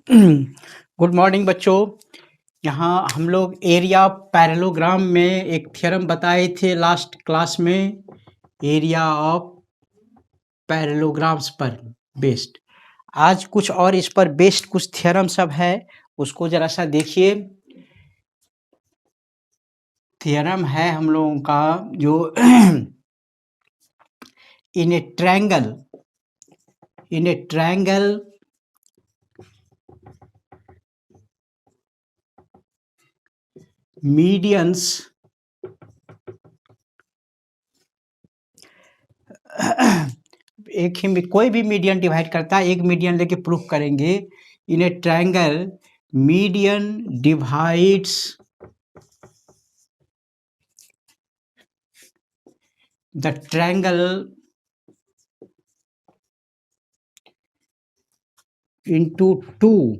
Good morning बच्चों। यहाँ हम लोग एरिया पैरेललोग्राम में एक थ्योरम बताए थे लास्ट क्लास में, एरिया ऑफ पैरेललोग्राम्स पर बेस्ड। आज कुछ और इस पर बेस्ड कुछ थ्योरम सब है, उसको जरा सा देखिए। थ्योरम है हम लोगों का जो इन ए ट्रायंगल मीडियंस एक ही कोई भी मीडियन डिवाइड करता है, एक मीडियन लेके प्रूफ करेंगे। In a triangle median divides the triangle into two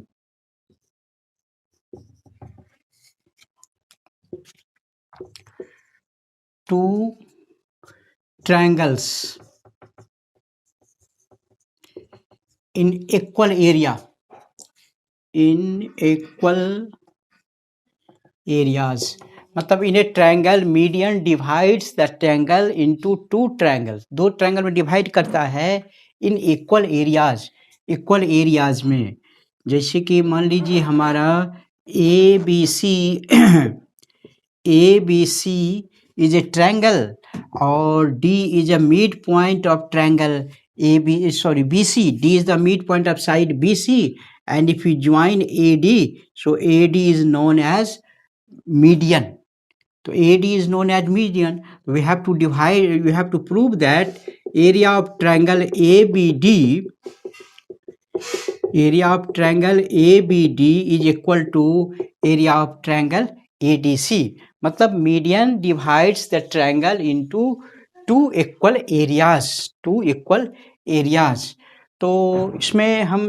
triangles in equal area, in equal areas। मतलब in a triangle median divides the triangle into two triangles, दो ट्रायंगल में divide करता है in equal areas. Equal areas में जैसे कि मान लीजिए हमारा A B C is a triangle और D is a midpoint of triangle BC. D is the midpoint of side BC, and if we join AD, so AD is known as median. So AD is known as median. We have to prove that area of triangle ABD is equal to area of triangle ADC। मतलब median divides the triangle into two equal areas. तो इसमें हम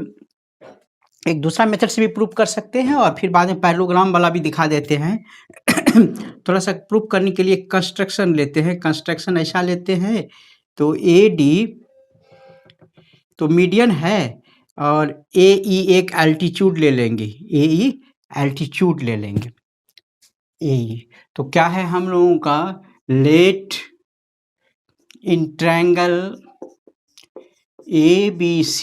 एक दूसरा method से भी prove कर सकते हैं और फिर बाद में पैरेललोग्राम वाला भी दिखा देते हैं। थोड़ा सा प्रूव करने के लिए कंस्ट्रक्शन लेते हैं। कंस्ट्रक्शन ऐसा लेते हैं, तो AD तो मीडियन है और AE एक एल्टीट्यूड ले लेंगे, AE एल्टीट्यूड ले लेंगे। AE तो क्या है हम लोगों का, let in triangle ABC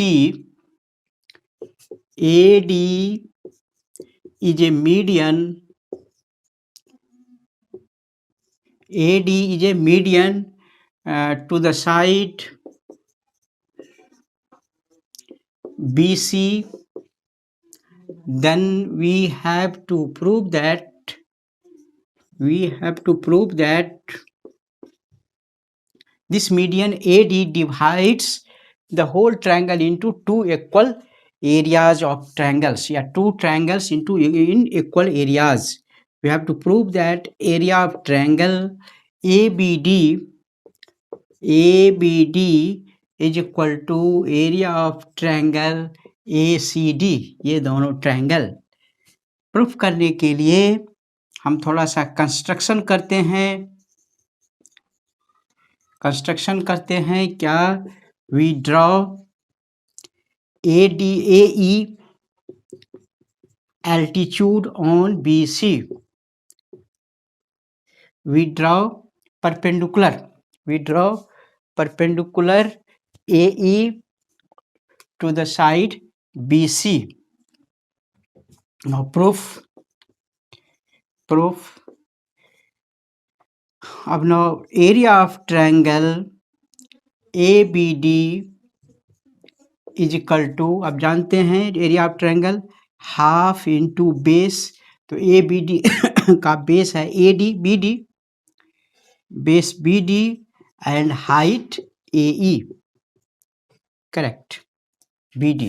AD is a median, AD is a median to the side BC, then we have to prove that this median AD divides the whole triangle into two equal areas of triangles, two triangles in equal areas. We have to prove that area of triangle ABD is equal to area of triangle ACD। ये दोनों triangle proof करने के लिए हम थोड़ा सा construction करते हैं। क्या, we draw AE altitude on BC, we draw perpendicular AE to the side BC। now proof अब now area of triangle ABD is equal to, अब जानते हैं area of triangle half into base, तो ABD का base है base BD and height AE, correct, BD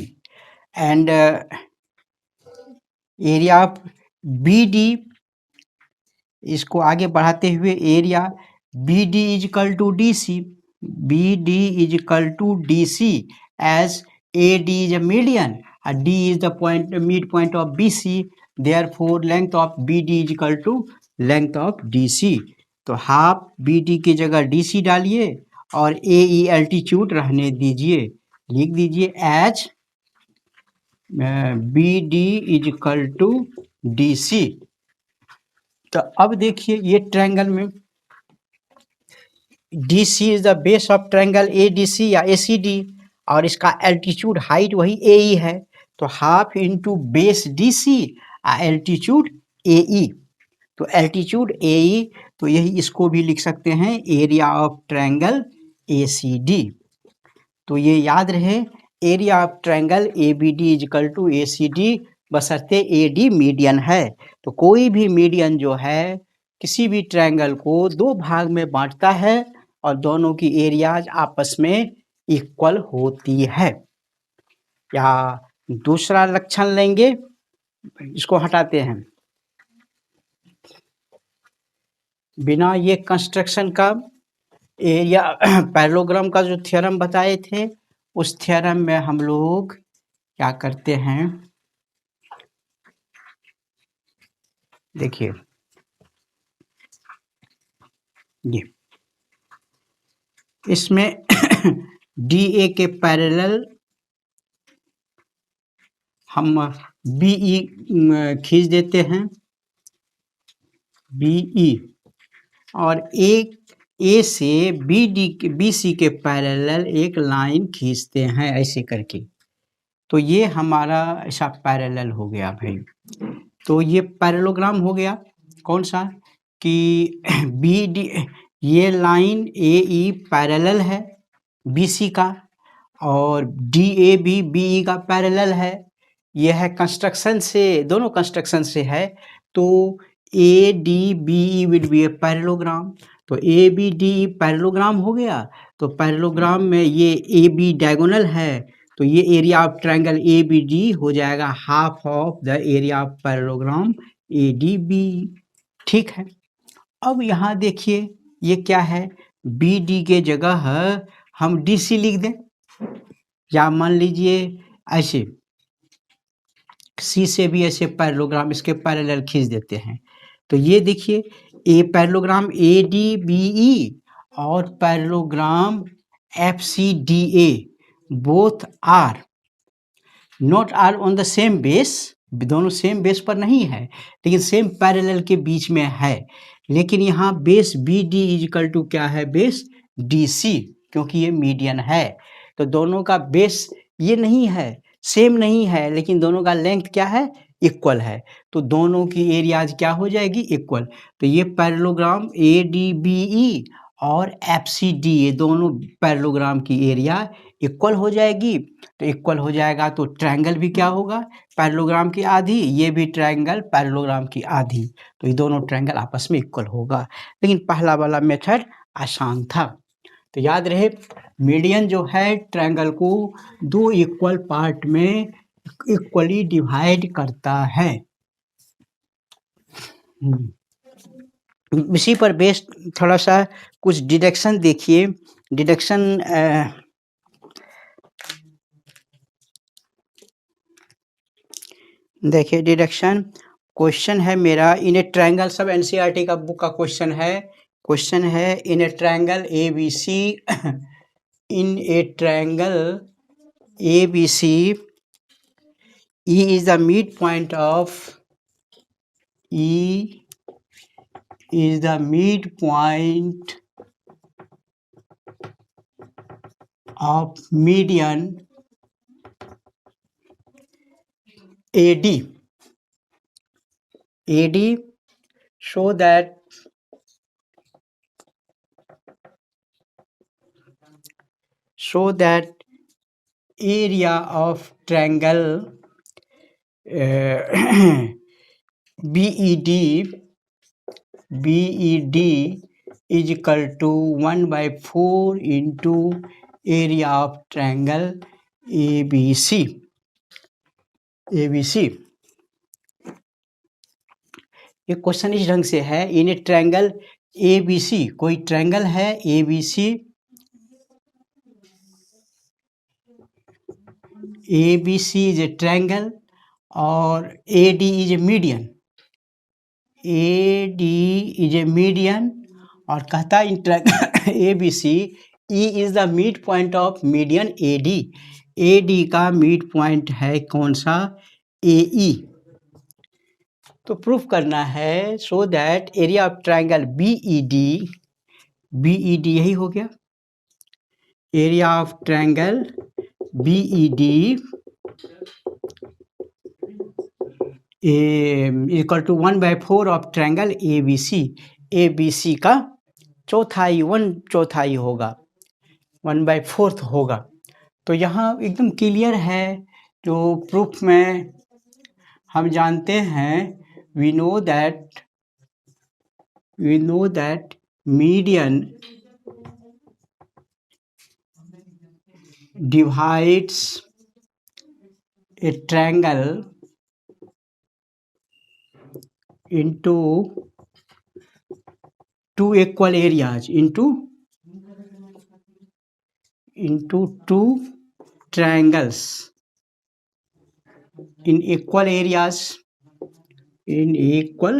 and area of BD, इसको आगे बढ़ाते हुए area BD is equal to DC as AD is a median and D is the midpoint of BC, therefore length of BD is equal to length of DC। तो half BD की जगह DC डालिए और AE altitude रहने दीजिए, लिख दीजिए as B D is equal to D C. तो अब देखिए ये ट्रायंगल में D C is the base of triangle A D C या ए सी डी, और इसका एल्टीट्यूड हाइट वही ए ई है, तो half into base D C altitude A E. तो एल्टीट्यूड ए ई, तो यही इसको भी लिख सकते हैं area of triangle A C D. तो ये याद रहे area of triangle A B D is equal to A C D, बशर्ते ए डी मीडियन है। तो कोई भी मीडियन जो है किसी भी ट्रायंगल को दो भाग में बांटता है और दोनों की एरियाज आपस में इक्वल होती है। या दूसरा लक्षण लेंगे, इसको हटाते हैं, बिना ये कंस्ट्रक्शन का एरिया पैरेललोग्राम का जो थ्योरम बताए थे, उस थ्योरम में हम लोग क्या करते हैं, देखिए ये इसमें डी ए के पैरेलल हम बी ई खींच देते हैं, बी ई, और एक ए से बी सी के पैरेलल एक लाइन खींचते हैं ऐसे करके। तो ये हमारा ऐसा पैरेलल हो गया भाई। तो ये पैरेललोग्राम हो गया कौन सा कि बी डी, ये लाइन ए ई पैरेलल है बी सी का, और D A B B E का पैरेलल है। यह है कंस्ट्रक्शन से, दोनों कंस्ट्रक्शन से है। तो A D B E will be a parallelogram. तो A B D E parallelogram हो गया। तो पैरेललोग्राम में ये ए बी डायगोनल है, तो ये area of triangle A B D हो जाएगा half of the area of parallelogram A D B. ठीक है, अब यहाँ देखिए ये क्या है, बी डी के जगह हम डी सी लिख दें, या मान लीजिए ऐसे सी से भी ऐसे पैरेललोग्राम इसके पैरेलल खींच देते हैं। तो ये देखिए a parallelogram A D B E और parallelogram F C D A both are not are on the same base, दोनों सेम बेस पर नहीं है लेकिन सेम पैरेलल के बीच में है। लेकिन यहाँ base B D is equal to क्या है, बेस डी सी, क्योंकि ये मीडियन है। तो दोनों का बेस ये नहीं है, सेम नहीं है, लेकिन दोनों का लेंथ क्या है, इक्वल है। तो दोनों की एरियाज क्या हो जाएगी, इक्वल। तो ये parallelogram A D B E और एफ सी डी, ये दोनों पैरेललोग्राम की एरिया इक्वल हो जाएगी। तो इक्वल हो जाएगा तो ट्रायंगल भी क्या होगा, पैरेललोग्राम की आधी, ये भी ट्रायंगल पैरेललोग्राम की आधी। तो ये दोनों ट्रायंगल आपस में इक्वल होगा। लेकिन पहला वाला मेथड आसान था। तो याद रहे मीडियन जो है ट्रायंगल को दो इक्वल पार्ट में इक्वली डिवाइड करता है। इसी पर बेस्ड थोड़ा सा कुछ डिडक्शन देखिए। डिडक्शन देखिए, डिडक्शन क्वेश्चन है मेरा इन ए ट्रायंगल, सब एनसीईआरटी का बुक का क्वेश्चन है। क्वेश्चन है in a triangle A B C, in a triangle A B C E is the midpoint of E is the midpoint of median AD. AD show that area of triangle BED is equal to 1/4 into area of triangle ABC. ये question इस ढंग से है, in a triangle ABC, कोई triangle है ABC, ABC is a triangle और AD is a median, AD is a median, और कहता है इन triangle ABC E is the midpoint of median AD. AD का मिड पॉइंट है कौन सा? AE। तो प्रूफ करना है so that area of triangle BED यही हो गया, area of triangle BED equal to 1/4 of triangle ABC। ABC का चौथाई, 1/4 होगा, 1/4 होगा। तो यहाँ एकदम क्लियर है, जो प्रूफ में हम जानते हैं, we know that median divides a triangle into two equal areas, into two triangles in equal areas, equal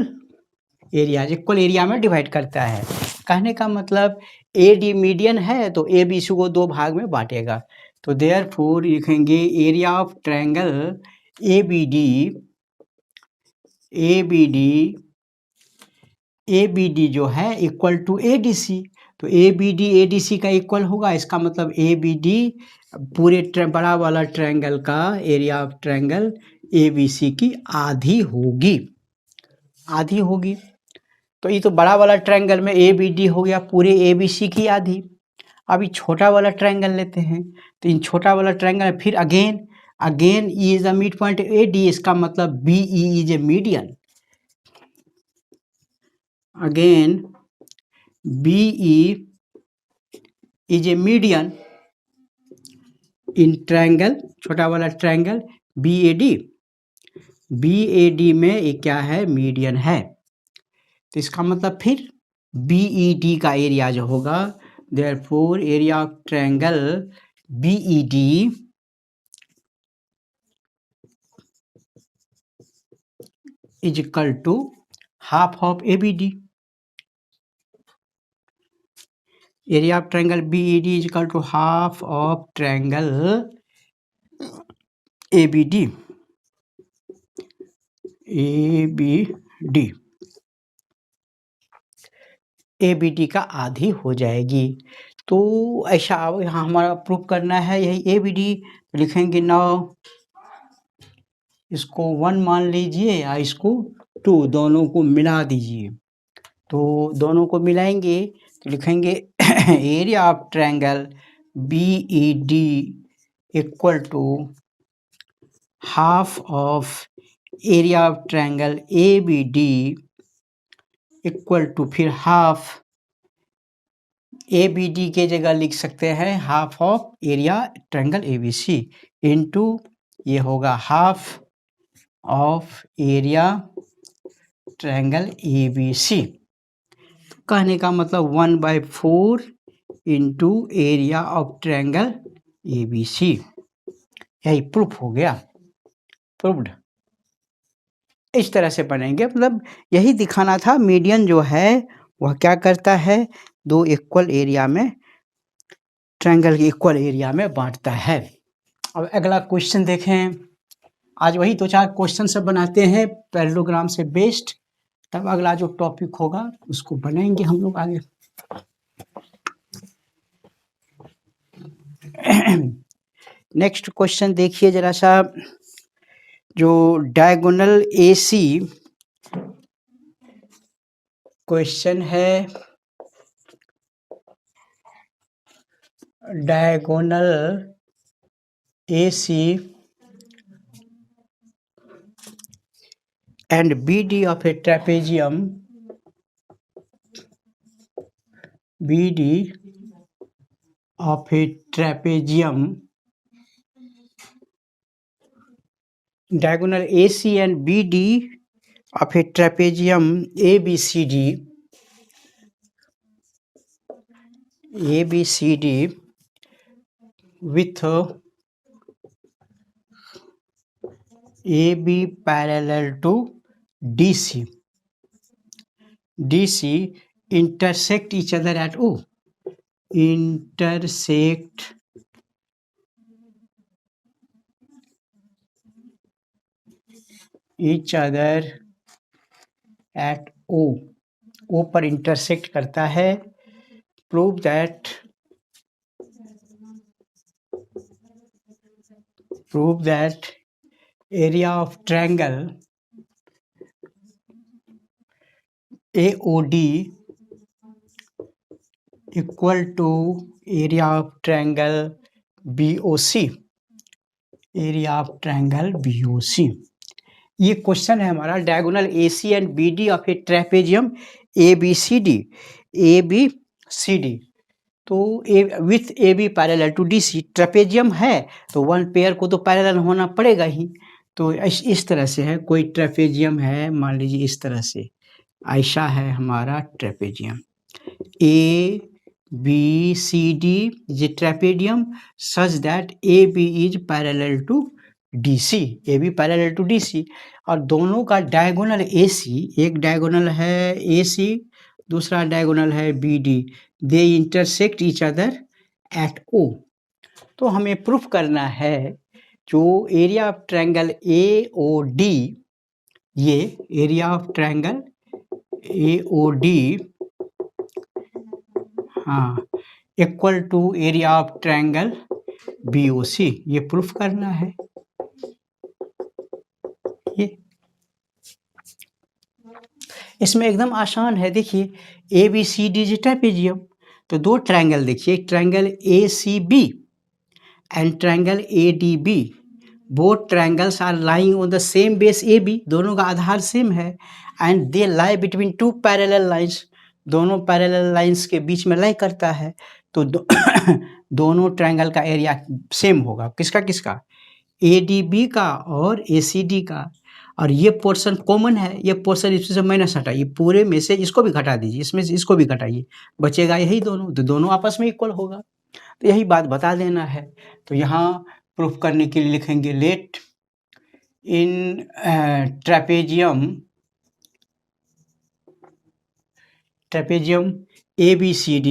area में डिवाइड करता है। कहने का मतलब AD मीडियन है तो ABC को दो भाग में बांटेगा। तो देयरफॉर लिखेंगे एरिया ऑफ ट्रायंगल ABD जो है इक्वल टू ADC। तो ABD ADC का इक्वल होगा, इसका मतलब ABD पूरे बड़ा वाला ट्रायंगल का एरिया ऑफ ट्रायंगल ABC की आधी होगी। तो ये तो बड़ा वाला ट्रायंगल में ABD हो गया पूरे ABC की आधी। अभी छोटा वाला ट्रायंगल लेते हैं, तो इन छोटा वाला ट्रायंगल फिर again E is the mid point AD, इसका मतलब BE is a median. Again BE is a median in triangle, छोटा वाला ट्रायंगल BAD में ये क्या है? मीडियन है। तो इसका मतलब फिर BED का एरिया जो होगा, therefore area of triangle BED is equal to half of ABD। Area of triangle BED is equal to half of triangle ABD। ABD का आधी हो जाएगी। तो ऐसा अब यहाँ हमारा प्रूफ करना है यही ABD, लिखेंगे 9, इसको 1 मान लीजिए या इसको 2, दोनों को मिला दीजिए। तो दोनों को मिलाएंगे तो लिखेंगे area of triangle BED equal to half of area of triangle ABD equal to फिर हाफ ABD के जगह लिख सकते हैं half of area triangle ABC into ये होगा half of area triangle ABC। कहने का मतलब 1/4 into area of triangle ABC। यही प्रूफ हो गया, प्रूव्ड। इस तरह से बनेंगे, मतलब यही दिखाना था मीडियन जो है वह क्या करता है, दो इक्वल एरिया में, ट्रायंगल के इक्वल एरिया में बांटता है। अब अगला क्वेश्चन देखें। आज वही 2-4 क्वेश्चन सब बनाते हैं पैरेललोग्राम से बेस्ड, तब अगला जो टॉपिक होगा उसको बनाएंगे हम लोग आगे। नेक्स्ट क्वेश्चन देखिए जरा सा, जो डायगोनल AC क्वेश्चन है, diagonal AC and BD of a trapezium, BD of a trapezium, diagonal AC and BD of a trapezium ABCD with AB parallel to DC intersect each other at O, intersect each other at O, O पर intersect करता है। Prove that area of triangle AOD equal to area of triangle BOC, area of triangle BOC। ये question है हमारा diagonal AC and BD of a trapezium ABCD। तो with AB parallel to DC, trapezium है तो one pair को तो parallel होना पड़ेगा ही। तो इस तरह से है, कोई ट्रेपेजियम है, मान लीजिए इस तरह से ऐसा है हमारा trapezium ABCD is a trapezium such that AB is parallel to DC, AB parallel to DC, और दोनों का डायगोनल AC, एक डायगोनल है AC, दूसरा डायगोनल है BD, they intersect each other at O। तो हमें प्रूफ करना है जो एरिया ऑफ ट्रायंगल AOD, ये एरिया ऑफ ट्रायंगल AOD हाँ equal to area of triangle BOC, ये प्रूफ करना है। ये इसमें एकदम आसान है, देखिए ABCD ट्रेपेजियम, तो दो ट्रायंगल देखिए, triangle ACB and triangle ADB, both triangles are lying on the same base AB, दोनों का आधार सेम है, and they lie between two parallel lines, दोनों पैरेलल लाइंस के बीच में लाई करता है। तो दोनों ट्रायंगल का एरिया सेम होगा, किसका ADB का और ACD का, और ये पोर्शन कॉमन है, ये पोर्शन इसमें माइनस हटा, ये पूरे में से इसको भी घटा दीजिए, इसमें से इसको भी घटाइए, बचेगा यही दोनों, तो दोनों आपस में इक्वल होगा। तो यही बात बता देना है। तो यहाँ प्रूफ करने के लिए लिखेंगे late in trapezium ABCD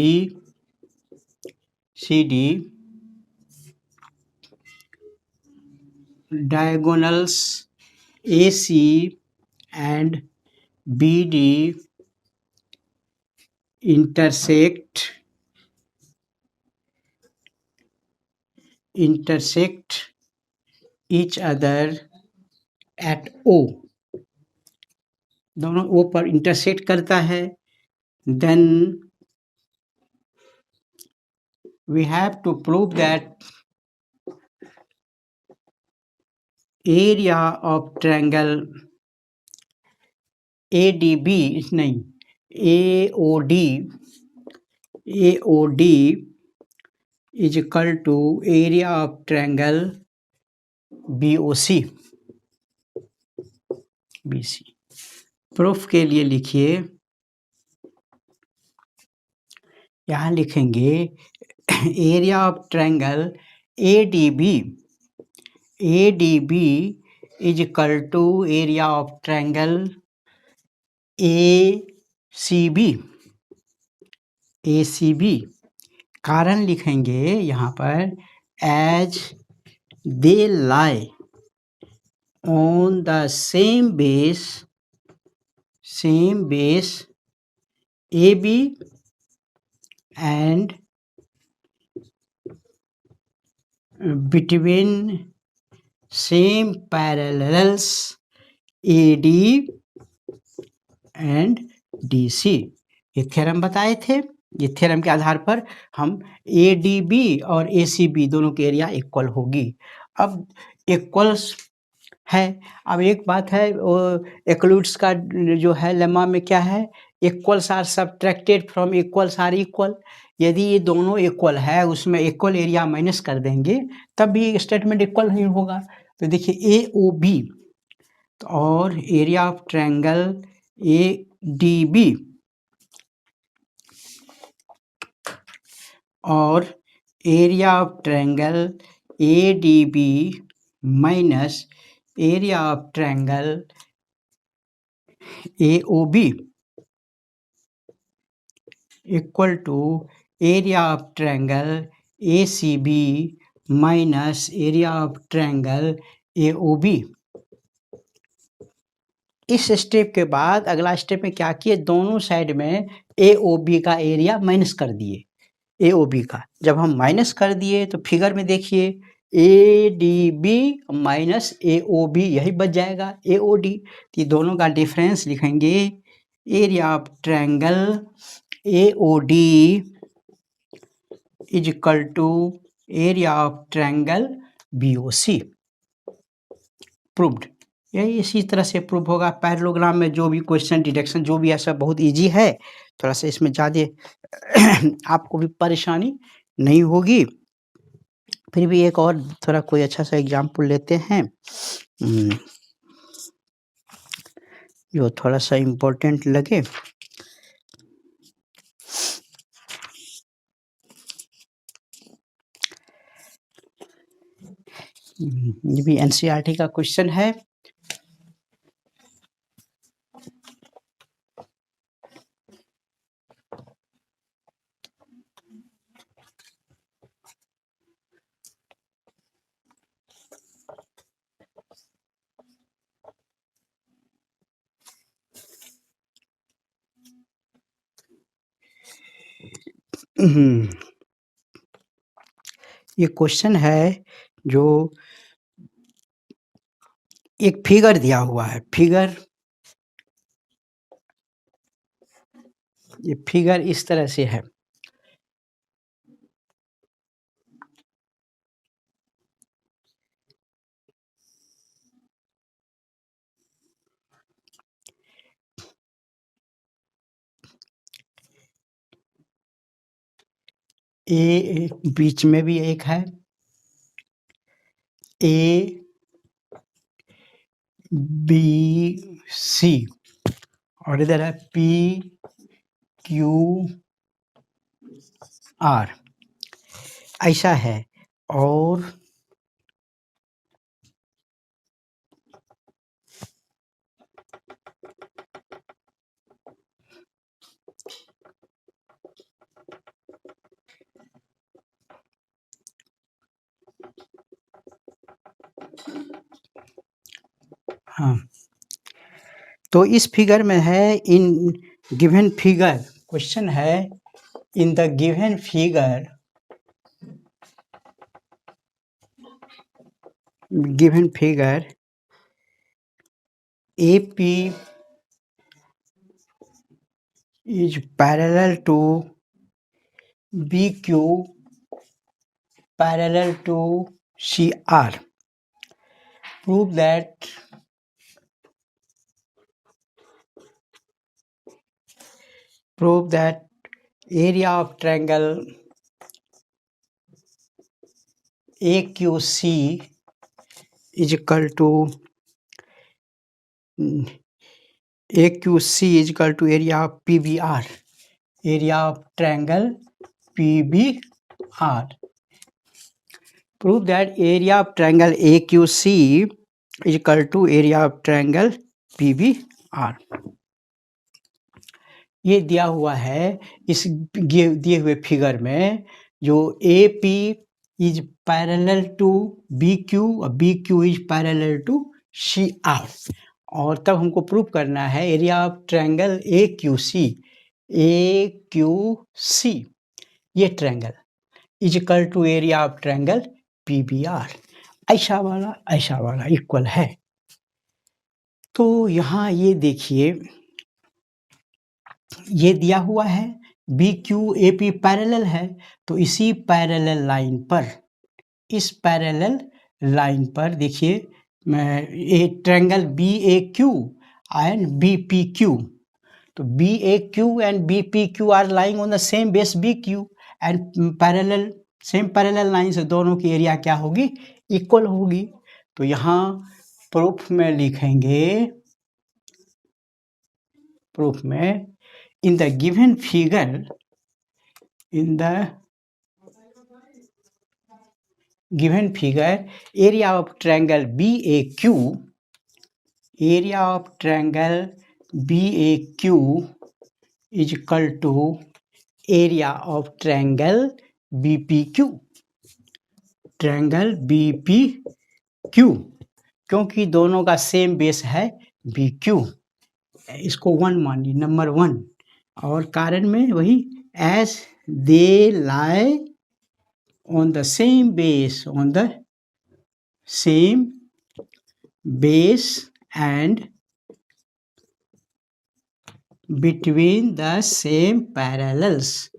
diagonals AC and BD intersect each other at O, दोनों O पर इंटरसेक्ट करता है। Then we have to prove that area of triangle AOD is equal to area of triangle BC। Proof के लिए लिखिए, यहाँ लिखेंगे area of triangle ADB is equal to area of triangle ACB। कारण लिखेंगे यहाँ पर, as they lie on the same base AB and between same parallels AD and DC। ये थ्योरम बताए थे, ये थ्योरम के आधार पर हम ADB और ACB दोनों के एरिया इक्वल होगी। अब इक्वल्स है, अब एक बात है, एक्लूड्स का जो है लेमा में क्या है, equals are subtracted from equals are equal. यदि ये दोनों इक्वल है, उसमें इक्वल एरिया माइनस कर देंगे तब भी स्टेटमेंट इक्वल नहीं होगा। तो देखिए AOB और एरिया ऑफ ट्रायंगल ADB और area of triangle ADB minus area of triangle AOB equal to area of triangle ACB minus area of triangle AOB। इस स्टेप के बाद अगला स्टेप में क्या किए, दोनों साइड में ए ओ बी का एरिया माइनस कर दिए। ए ओ बी का जब हम माइनस कर दिए तो फिगर में देखिए A D B minus A O B यही बच जाएगा ए ओ डी। तो ये दोनों का डिफरेंस लिखेंगे, area of triangle A O D is equal to area of triangle B O C. Proved. यही इसी तरह से प्रूव होगा। पैरेललोग्राम में जो भी क्वेश्चन डिडक्शन जो भी है सब बहुत इजी है, थोड़ा सा इसमें ज़्यादा आपको भी परेशानी नहीं होगी। फिर भी एक और थोड़ा कोई अच्छा सा एग्जाम्पल लेते हैं जो थोड़ा सा इम्पोर्टेंट लगे। ये भी एनसीईआरटी का क्वेश्चन है। ये क्वेश्चन है जो एक फिगर दिया हुआ है। फिगर, ये फिगर इस तरह से है। ए बीच में भी एक है, ए बी सी, और इधर है पी क्यू आर, ऐसा है। और हाँ, तो इस फिगर में है, इन गिवन फिगर, क्वेश्चन है in the given figure, AP is parallel to BQ parallel to CR. Prove that area of triangle AQC is equal to area of PBR, area of triangle PBR. Prove that area of triangle AQC is equal to area of triangle PBR. ये दिया हुआ है इस दिए हुए figure में, जो AP is parallel to BQ और BQ is parallel to CR, और तब हमको प्रूव करना है एरिया ऑफ ट्रायंगल AQC ये triangle is equal to area of triangle PBR, ऐसा वाला इक्वल है। तो यहाँ ये देखिए, ये दिया हुआ है BQAP पैरेलल है, तो इसी पैरेलल लाइन पर, इस पैरेलल लाइन पर देखिए ये ट्रायंगल BAQ एंड BPQ, तो BAQ and BPQ are lying on the same base BQ and parallel, same parallel line से दोनों की एरिया क्या होगी, इक्वल होगी। तो यहाँ प्रूफ में लिखेंगे, प्रूफ में in the given figure, area of triangle BAQ is equal to area of triangle BPQ, क्योंकि दोनों का सेम बेस है BQ। इसको 1 मानिए, नंबर 1। और कारण में वही as they lie on the same base, on the same base and between the same parallels,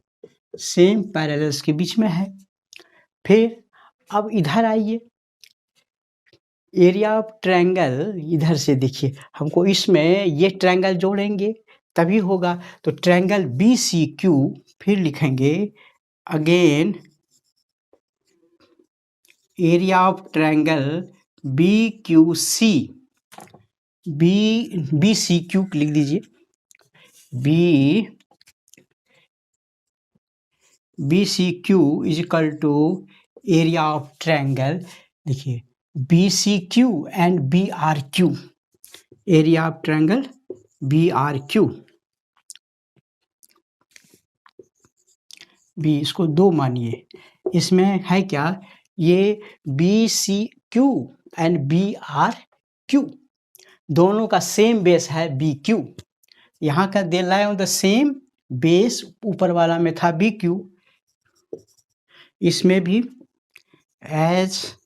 same parallels के बीच में है। फिर अब इधर आइए, एरिया ऑफ ट्रायंगल इधर से देखिए, हमको इसमें ये ट्रायंगल जोड़ेंगे तभी होगा। तो ट्रायंगल बी सी क्यू, फिर लिखेंगे again area of triangle B Q C, B C Q लिख दीजिए, B C Q is equal to area of triangle, देखिए B C Q and B R Q, area of triangle B R Q, B इसको 2 मानिए। इसमें है क्या, ये B C Q and B R Q दोनों का सेम बेस है बी क्यू। यहाँ का they lie on the same base, ऊपर वाला में था बी क्यू, इसमें भी as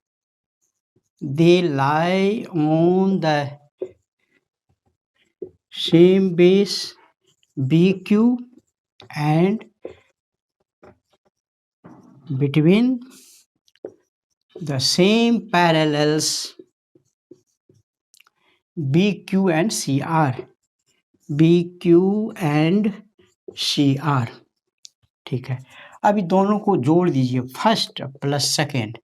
they lie on the same base B Q and between the same parallels BQ and CR, BQ and CR, ठीक है। अब इन दोनों को जोड़ दीजिए, first plus second,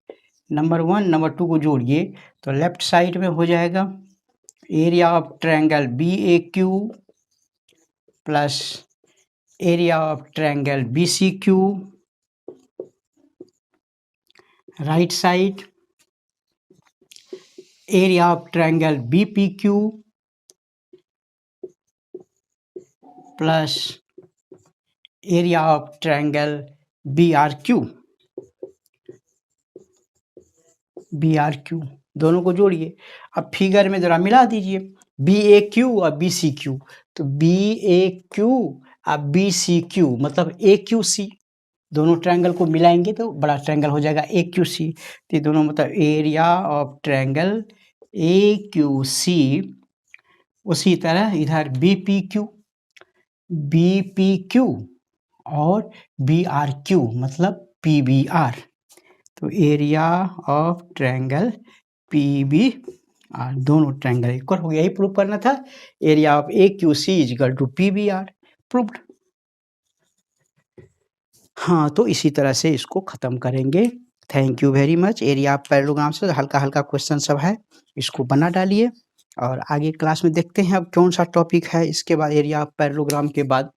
number 1 number 2 को जोड़िए तो लेफ्ट साइड में हो जाएगा area of triangle B A Q plus area of triangle B C Q, right side area of triangle BPQ plus area of triangle BRQ, दोनों को जोड़िए। अब फिगर में जरा मिला दीजिए BAQ और BCQ, तो BAQ और BCQ मतलब AQC, दोनों ट्रायंगल को मिलाएंगे तो बड़ा ट्रायंगल हो जाएगा AQC। तो ये दोनों मतलब एरिया ऑफ ट्रायंगल AQC, उसी तरह इधर BPQ और BRQ मतलब PBR, तो एरिया ऑफ ट्रायंगल PBR, दोनों ट्रायंगल इक्वल हो गया। यही प्रूव करना था, area of AQC is equal to PBR, proved. हाँ, तो इसी तरह से इसको ख़त्म करेंगे। Thank you very much. Area of parallelogram से हल्का हल्का क्वेश्चन सब है, इसको बना डालिए और आगे क्लास में देखते हैं अब कौन सा टॉपिक है। इसके बाद एरिया ऑफ पैरेललोग्राम के बाद